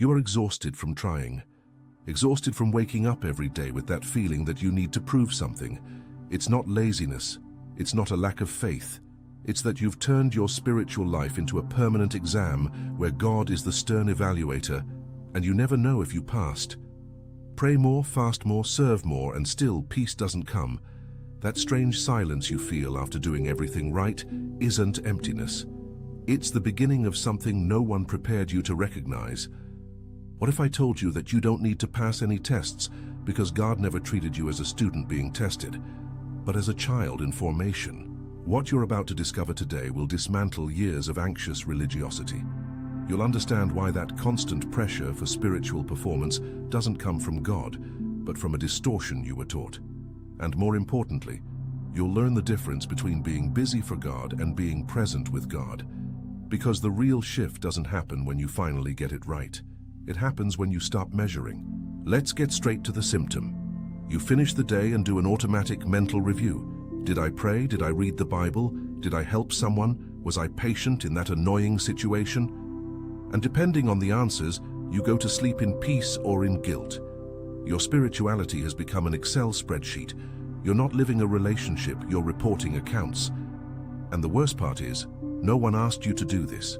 You are exhausted from trying. Exhausted from waking up every day with that feeling that you need to prove something. It's not laziness. It's not a lack of faith. It's that you've turned your spiritual life into a permanent exam where God is the stern evaluator, and you never know if you passed. Pray more, fast more, serve more, and still peace doesn't come. That strange silence you feel after doing everything right isn't emptiness. It's the beginning of something no one prepared you to recognize. What if I told you that you don't need to pass any tests because God never treated you as a student being tested, but as a child in formation? What you're about to discover today will dismantle years of anxious religiosity. You'll understand why that constant pressure for spiritual performance doesn't come from God, but from a distortion you were taught. And more importantly, you'll learn the difference between being busy for God and being present with God. Because the real shift doesn't happen when you finally get it right. It happens when you stop measuring. Let's get straight to the symptom. You finish the day and do an automatic mental review. Did I pray? Did I read the Bible? Did I help someone? Was I patient in that annoying situation? And depending on the answers, you go to sleep in peace or in guilt. Your spirituality has become an Excel spreadsheet. You're not living a relationship, you're reporting accounts. And the worst part is, no one asked you to do this.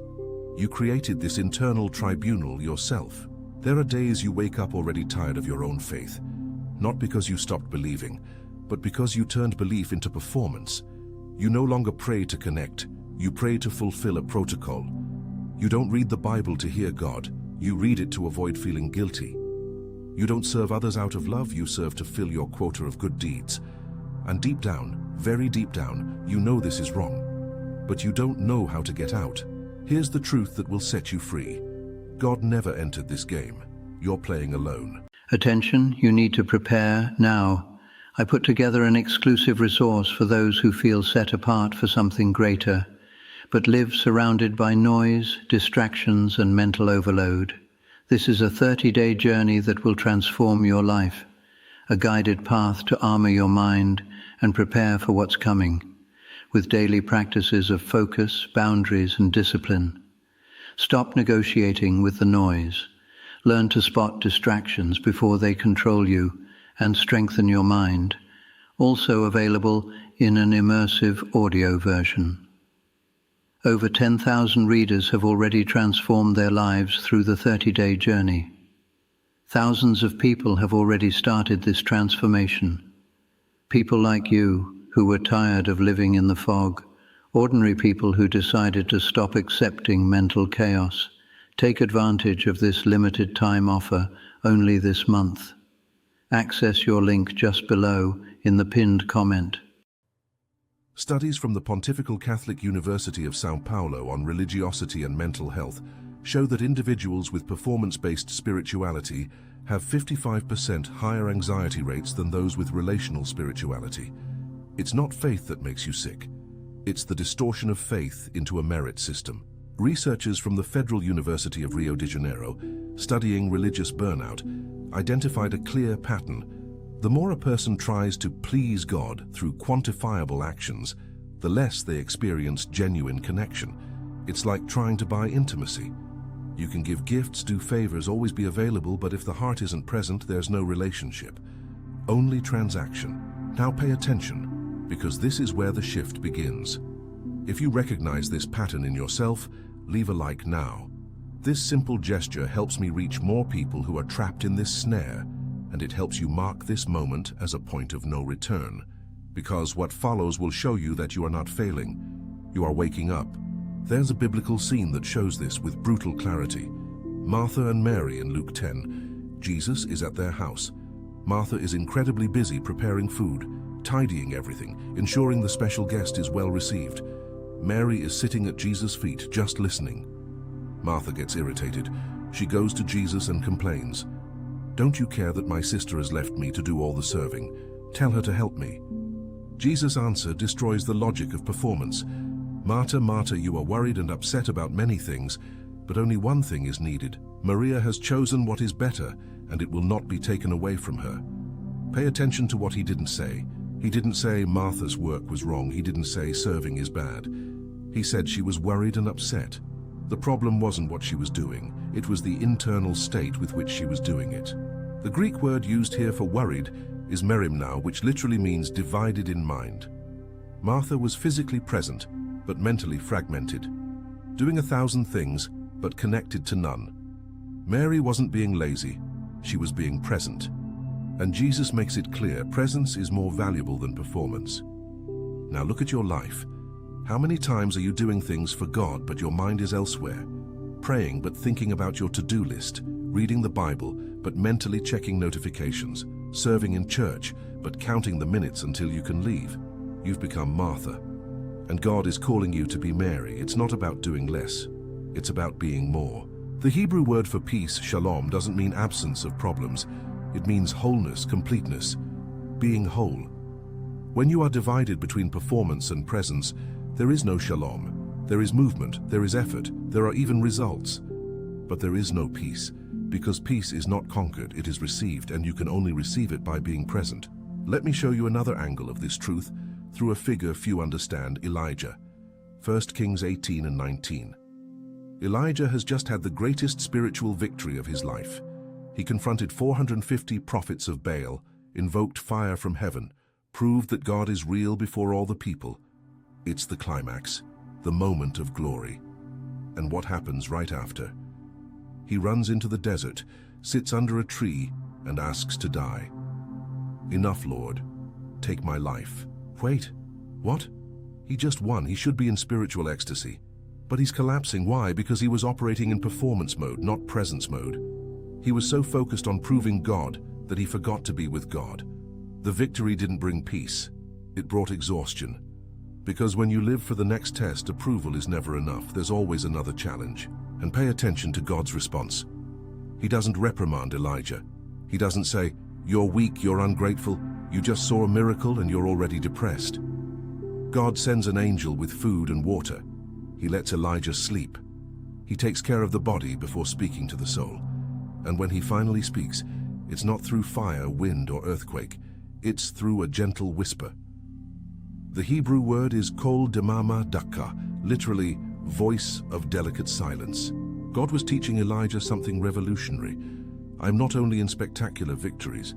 You created this internal tribunal yourself. There are days you wake up already tired of your own faith. Not because you stopped believing, but because you turned belief into performance. You no longer pray to connect, you pray to fulfill a protocol. You don't read the Bible to hear God, you read it to avoid feeling guilty. You don't serve others out of love, you serve to fill your quota of good deeds. And deep down, very deep down, you know this is wrong. But you don't know how to get out. Here's the truth that will set you free. God never entered this game. You're playing alone. Attention, you need to prepare now. I put together an exclusive resource for those who feel set apart for something greater, but live surrounded by noise, distractions, and mental overload. This is a 30-day journey that will transform your life, a guided path to armor your mind and prepare for what's coming, with daily practices of focus, boundaries, and discipline. Stop negotiating with the noise. Learn to spot distractions before they control you and strengthen your mind. Also available in an immersive audio version. Over 10,000 readers have already transformed their lives through the 30-day journey. Thousands of people have already started this transformation. People like you, who were tired of living in the fog, ordinary people who decided to stop accepting mental chaos. Take advantage of this limited time offer only this month. Access your link just below in the pinned comment. Studies from the Pontifical Catholic University of São Paulo on religiosity and mental health show that individuals with performance-based spirituality have 55% higher anxiety rates than those with relational spirituality. It's not faith that makes you sick. It's the distortion of faith into a merit system. Researchers from the Federal University of Rio de Janeiro, studying religious burnout, identified a clear pattern. The more a person tries to please God through quantifiable actions, the less they experience genuine connection. It's like trying to buy intimacy. You can give gifts, do favors, always be available, but if the heart isn't present, there's no relationship. Only transaction. Now pay attention, because this is where the shift begins. If you recognize this pattern in yourself, leave a like now. This simple gesture helps me reach more people who are trapped in this snare, and it helps you mark this moment as a point of no return. Because what follows will show you that you are not failing. You are waking up. There's a biblical scene that shows this with brutal clarity. Martha and Mary in Luke 10. Jesus is at their house. Martha is incredibly busy preparing food, tidying everything, ensuring the special guest is well received. Mary is sitting at Jesus' feet, just listening. Martha gets irritated. She goes to Jesus and complains. "Don't you care that my sister has left me to do all the serving? Tell her to help me." Jesus' answer destroys the logic of performance. "Martha, Martha, you are worried and upset about many things, but only one thing is needed. Maria has chosen what is better, and it will not be taken away from her." Pay attention to what he didn't say. He didn't say Martha's work was wrong. He didn't say serving is bad. He said she was worried and upset. The problem wasn't what she was doing. it was the internal state with which she was doing it. The Greek word used here for worried is merimnao, which literally means divided in mind. Martha was physically present, but mentally fragmented, doing 1,000 things, but connected to none. Mary wasn't being lazy, she was being present. And Jesus makes it clear, presence is more valuable than performance. Now look at your life. How many times are you doing things for God, but your mind is elsewhere? Praying, but thinking about your to-do list. Reading the Bible, but mentally checking notifications. Serving in church, but counting the minutes until you can leave. You've become Martha. And God is calling you to be Mary. It's not about doing less. It's about being more. The Hebrew word for peace, shalom, doesn't mean absence of problems. It means wholeness, completeness, being whole. When you are divided between performance and presence, there is no shalom. There is movement, there is effort, there are even results. But there is no peace, because peace is not conquered, it is received, and you can only receive it by being present. Let me show you another angle of this truth through a figure few understand, Elijah. 1 Kings 18 and 19. Elijah has just had the greatest spiritual victory of his life. He confronted 450 prophets of Baal, invoked fire from heaven, proved that God is real before all the people. It's the climax, the moment of glory. And what happens right after? He runs into the desert, sits under a tree, and asks to die. Enough, Lord. Take my life. Wait, what? He just won. He should be in spiritual ecstasy. But he's collapsing. Why? Because he was operating in performance mode, not presence mode. He was so focused on proving God that he forgot to be with God. The victory didn't bring peace. It brought exhaustion. Because when you live for the next test, approval is never enough. There's always another challenge. And pay attention to God's response. He doesn't reprimand Elijah. He doesn't say, "You're weak, you're ungrateful, you just saw a miracle and you're already depressed." God sends an angel with food and water. He lets Elijah sleep. He takes care of the body before speaking to the soul. And when he finally speaks, it's not through fire, wind, or earthquake. It's through a gentle whisper. The Hebrew word is kol demama dakka, literally, voice of delicate silence. God was teaching Elijah something revolutionary. I am not only in spectacular victories,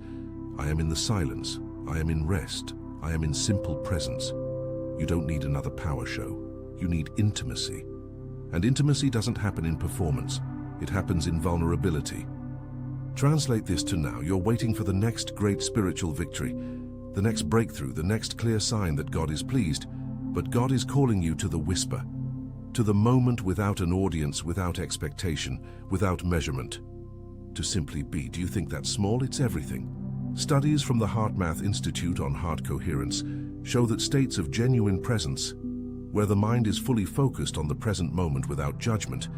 I am in the silence, I am in rest, I am in simple presence. You don't need another power show. You need intimacy. And intimacy doesn't happen in performance. It happens in vulnerability. Translate this to now. You're waiting for the next great spiritual victory, the next breakthrough, the next clear sign that God is pleased. But God is calling you to the whisper, to the moment without an audience, without expectation, without measurement. To simply be. Do you think that's small? It's everything. Studies from the HeartMath Institute on heart coherence show that states of genuine presence, where the mind is fully focused on the present moment without judgment,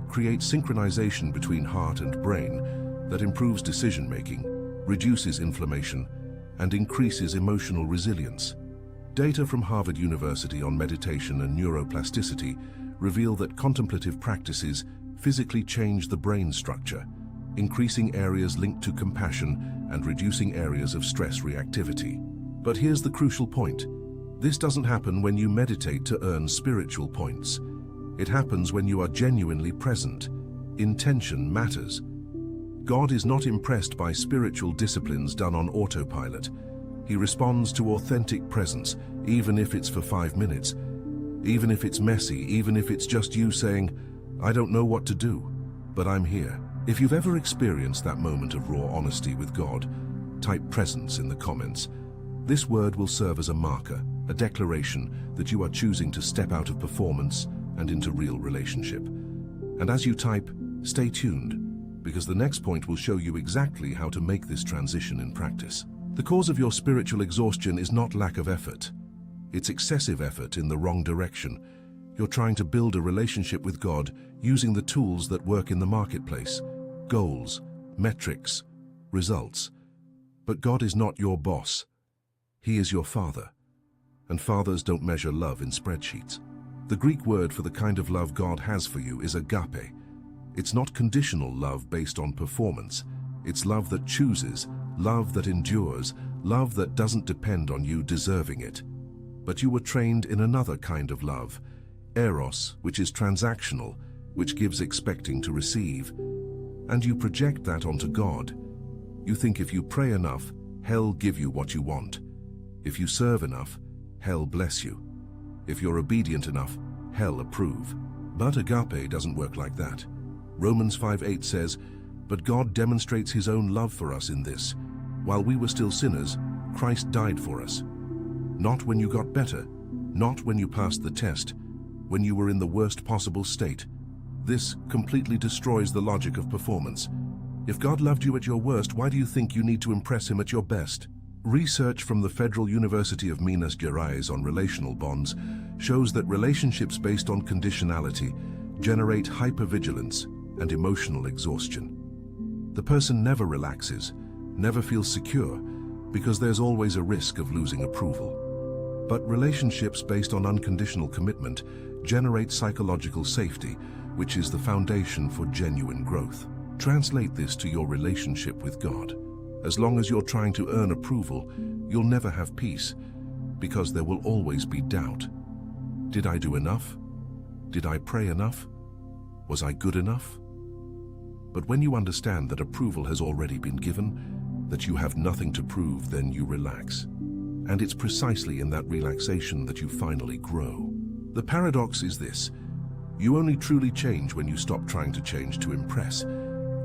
create synchronization between heart and brain that improves decision-making, reduces inflammation, and increases emotional resilience. Data from Harvard University on meditation and neuroplasticity reveal that contemplative practices physically change the brain structure, increasing areas linked to compassion and reducing areas of stress reactivity. But here's the crucial point. This doesn't happen when you meditate to earn spiritual points. It happens when you are genuinely present. Intention matters. God is not impressed by spiritual disciplines done on autopilot. He responds to authentic presence, even if it's for 5 minutes, even if it's messy, even if it's just you saying, "I don't know what to do, but I'm here." If you've ever experienced that moment of raw honesty with God, type presence in the comments. This word will serve as a marker, a declaration that you are choosing to step out of performance and into real relationship. And as you type, stay tuned, because the next point will show you exactly how to make this transition in practice. The cause of your spiritual exhaustion is not lack of effort. It's excessive effort in the wrong direction. You're trying to build a relationship with God using the tools that work in the marketplace: goals, metrics, results. But God is not your boss. He is your Father. And fathers don't measure love in spreadsheets. The Greek word for the kind of love God has for you is agape. It's not conditional love based on performance. It's love that chooses, love that endures, love that doesn't depend on you deserving it. But you were trained in another kind of love, eros, which is transactional, which gives expecting to receive. And you project that onto God. You think if you pray enough, He'll give you what you want. If you serve enough, He'll bless you. If you're obedient enough, He'll approve. But agape doesn't work like that. Romans 5:8 says, "But God demonstrates His own love for us in this. While we were still sinners, Christ died for us." Not when you got better, not when you passed the test, when you were in the worst possible state. This completely destroys the logic of performance. If God loved you at your worst, why do you think you need to impress Him at your best? Research from the Federal University of Minas Gerais on relational bonds shows that relationships based on conditionality generate hypervigilance and emotional exhaustion. The person never relaxes, never feels secure, because there's always a risk of losing approval. But relationships based on unconditional commitment generate psychological safety, which is the foundation for genuine growth. Translate this to your relationship with God. As long as you're trying to earn approval, you'll never have peace, because there will always be doubt. Did I do enough? Did I pray enough? Was I good enough? But when you understand that approval has already been given, that you have nothing to prove, then you relax. And it's precisely in that relaxation that you finally grow. The paradox is this: you only truly change when you stop trying to change to impress.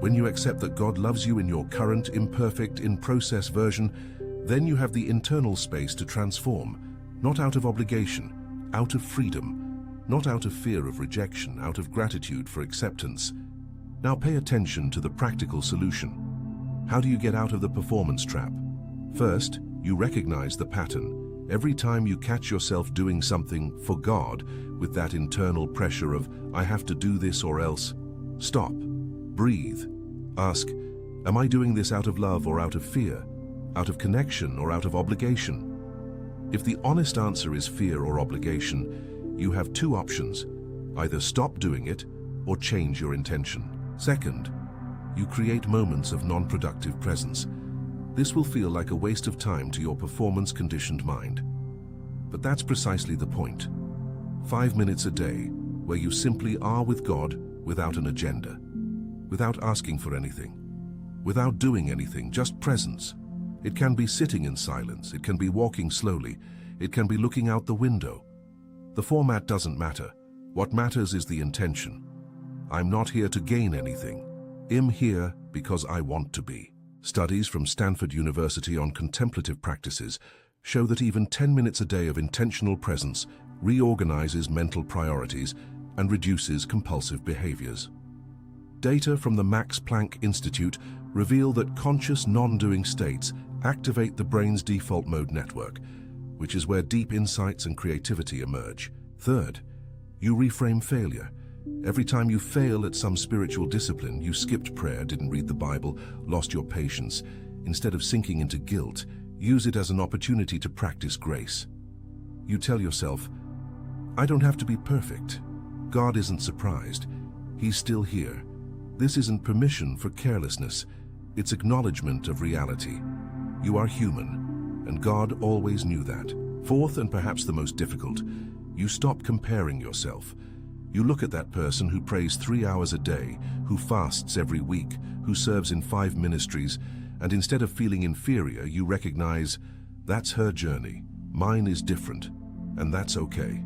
When you accept that God loves you in your current, imperfect, in-process version, then you have the internal space to transform, not out of obligation, out of freedom, not out of fear of rejection, out of gratitude for acceptance. Now pay attention to the practical solution. How do you get out of the performance trap? First, you recognize the pattern. Every time you catch yourself doing something for God with that internal pressure of, "I have to do this or else," stop, breathe, ask, "Am I doing this out of love or out of fear? Out of connection or out of obligation?" If the honest answer is fear or obligation, you have two options: either stop doing it or change your intention. Second, you create moments of non-productive presence. This will feel like a waste of time to your performance-conditioned mind. But that's precisely the point. 5 minutes a day, where you simply are with God without an agenda, without asking for anything, without doing anything, just presence. It can be sitting in silence, it can be walking slowly, it can be looking out the window. The format doesn't matter. What matters is the intention. I'm not here to gain anything. I'm here because I want to be. Studies from Stanford University on contemplative practices show that even 10 minutes a day of intentional presence reorganizes mental priorities and reduces compulsive behaviors. Data from the Max Planck Institute reveal that conscious non-doing states activate the brain's default mode network, which is where deep insights and creativity emerge. Third, you reframe failure. Every time you fail at some spiritual discipline, you skipped prayer, didn't read the Bible, lost your patience, instead of sinking into guilt, use it as an opportunity to practice grace. You tell yourself, "I don't have to be perfect. God isn't surprised. He's still here." This isn't permission for carelessness. It's acknowledgement of reality. You are human, and God always knew that. Fourth, and perhaps the most difficult, you stop comparing yourself. You look at that person who prays 3 hours a day, who fasts every week, who serves in 5 ministries, and instead of feeling inferior, you recognize, that's her journey, mine is different, and that's okay.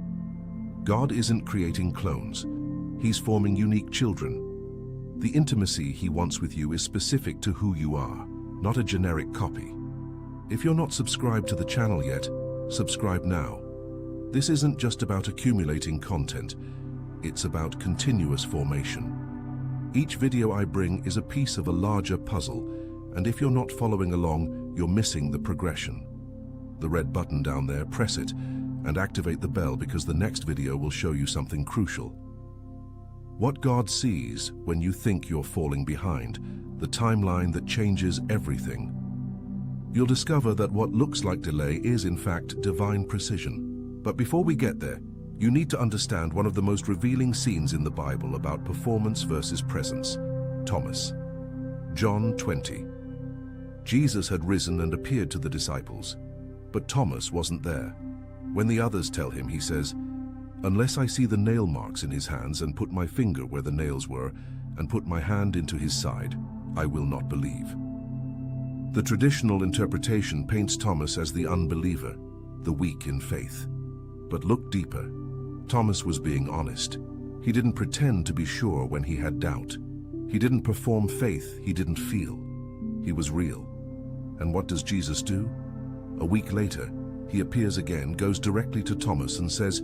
God isn't creating clones. He's forming unique children. The intimacy He wants with you is specific to who you are, not a generic copy. If you're not subscribed to the channel yet, subscribe now. This isn't just about accumulating content. It's about continuous formation. Each video I bring is a piece of a larger puzzle, and if you're not following along, you're missing the progression. The red button down there, press it, and activate the bell because the next video will show you something crucial. What God sees when you think you're falling behind, the timeline that changes everything. You'll discover that what looks like delay is in fact divine precision. But before we get there, you need to understand one of the most revealing scenes in the Bible about performance versus presence. Thomas. John 20. Jesus had risen and appeared to the disciples, but Thomas wasn't there. When the others tell him, he says, "Unless I see the nail marks in his hands and put my finger where the nails were, and put my hand into his side, I will not believe. The traditional interpretation paints Thomas as the unbeliever, the weak in faith. But look deeper. Thomas was being honest. He didn't pretend to be sure when he had doubt. He didn't perform faith he didn't feel. He was real. And what does Jesus do? A week later, he appears again, goes directly to Thomas and says,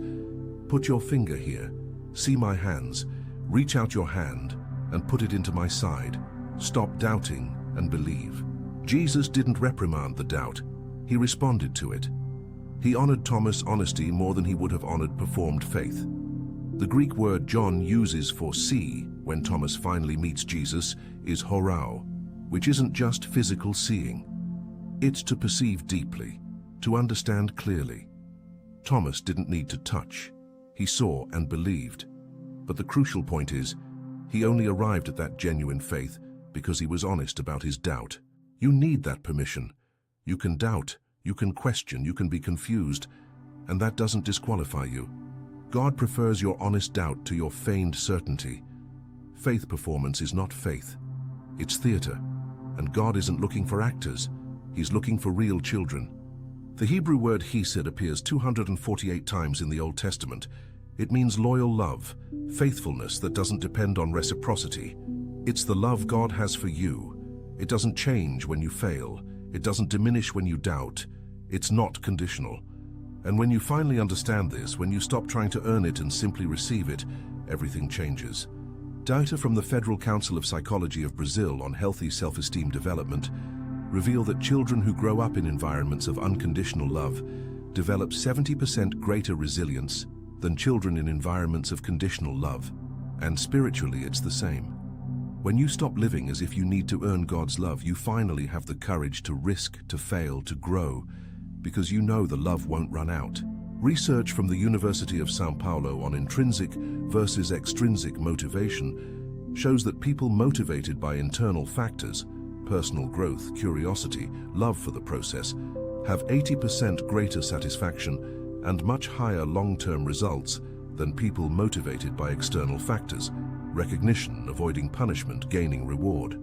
"Put your finger here. See my hands. Reach out your hand and put it into my side. Stop doubting and believe." Jesus didn't reprimand the doubt. He responded to it. He honored Thomas' honesty more than he would have honored performed faith. The Greek word John uses for see when Thomas finally meets Jesus is horao, which isn't just physical seeing. It's to perceive deeply, to understand clearly. Thomas didn't need to touch. He saw and believed. But the crucial point is, he only arrived at that genuine faith because he was honest about his doubt. You need that permission. You can doubt, you can question, you can be confused, and that doesn't disqualify you. God prefers your honest doubt to your feigned certainty. Faith performance is not faith. It's theater, and God isn't looking for actors. He's looking for real children. The Hebrew word hesed appears 248 times in the Old Testament. It means loyal love, faithfulness that doesn't depend on reciprocity. It's the love God has for you. It doesn't change when you fail. It doesn't diminish when you doubt. It's not conditional. And when you finally understand this, when you stop trying to earn it and simply receive it, everything changes. Data from the Federal Council of Psychology of Brazil on healthy self-esteem development reveal that children who grow up in environments of unconditional love develop 70% greater resilience than children in environments of conditional love. And spiritually, it's the same. When you stop living as if you need to earn God's love, you finally have the courage to risk, to fail, to grow, because you know the love won't run out. Research from the University of São Paulo on intrinsic versus extrinsic motivation shows that people motivated by internal factors, personal growth, curiosity, love for the process, have 80% greater satisfaction and much higher long-term results than people motivated by external factors, recognition, avoiding punishment, gaining reward.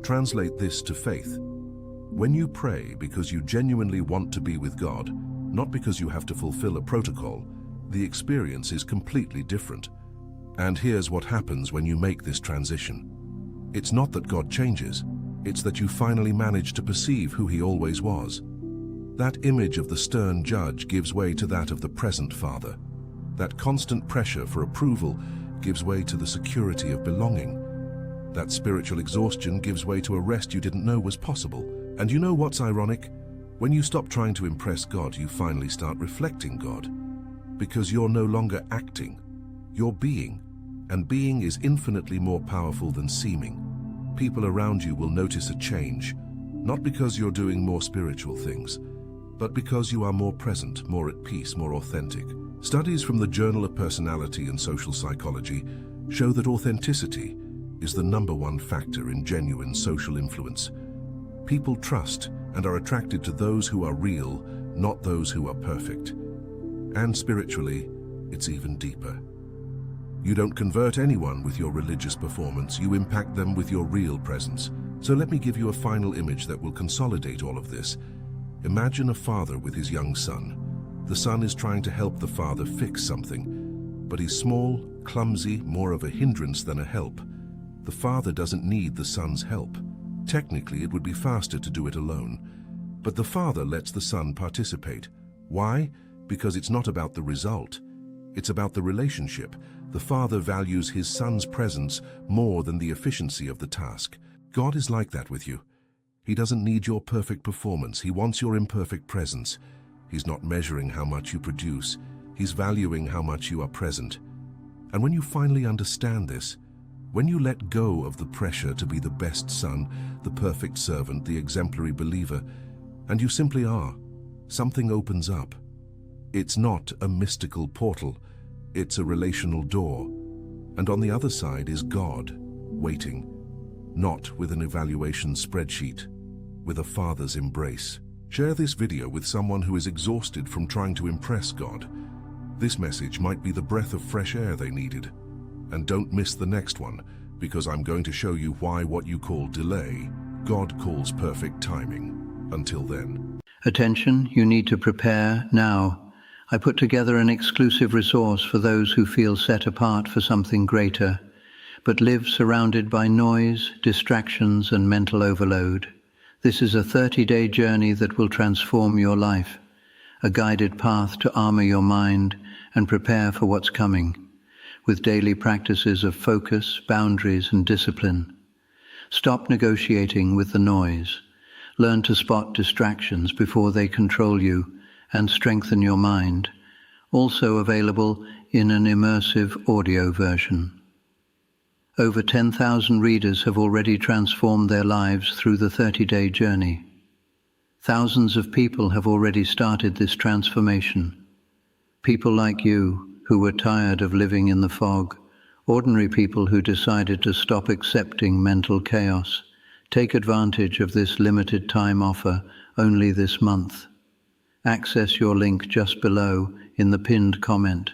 Translate this to faith. When you pray because you genuinely want to be with God, not because you have to fulfill a protocol, the experience is completely different. And here's what happens when you make this transition. It's not that God changes, it's that you finally manage to perceive who He always was. That image of the stern judge gives way to that of the present Father. That constant pressure for approval gives way to the security of belonging. That spiritual exhaustion gives way to a rest you didn't know was possible. And you know what's ironic? When you stop trying to impress God, you finally start reflecting God. Because you're no longer acting, you're being. And being is infinitely more powerful than seeming. People around you will notice a change, not because you're doing more spiritual things, but because you are more present, more at peace, more authentic. Studies from the Journal of Personality and Social Psychology show that authenticity is the #1 factor in genuine social influence. People trust and are attracted to those who are real, not those who are perfect. And spiritually, it's even deeper. You don't convert anyone with your religious performance, you impact them with your real presence. So let me give you a final image that will consolidate all of this. Imagine a father with his young son. The son is trying to help the father fix something, but he's small, clumsy, more of a hindrance than a help. The father doesn't need the son's help. Technically, it would be faster to do it alone. But the father lets the son participate. Why? Because it's not about the result. It's about the relationship. The father values his son's presence more than the efficiency of the task. God is like that with you. He doesn't need your perfect performance. He wants your imperfect presence. He's not measuring how much you produce. He's valuing how much you are present. And when you finally understand this, when you let go of the pressure to be the best son, the perfect servant, the exemplary believer, and you simply are, something opens up. It's not a mystical portal, it's a relational door. And on the other side is God, waiting, not with an evaluation spreadsheet, with a father's embrace. Share this video with someone who is exhausted from trying to impress God. This message might be the breath of fresh air they needed. And don't miss the next one, because I'm going to show you why what you call delay, God calls perfect timing. Until then. Attention, you need to prepare now. I put together an exclusive resource for those who feel set apart for something greater, but live surrounded by noise, distractions, and mental overload. This is a 30-day journey that will transform your life, a guided path to armor your mind and prepare for what's coming, with daily practices of focus, boundaries, and discipline. Stop negotiating with the noise. Learn to spot distractions before they control you and strengthen your mind. Also available in an immersive audio version. Over 10,000 readers have already transformed their lives through the 30-day journey. Thousands of people have already started this transformation. People like you who were tired of living in the fog, ordinary people who decided to stop accepting mental chaos. Take advantage of this limited time offer only this month. Access your link just below in the pinned comment.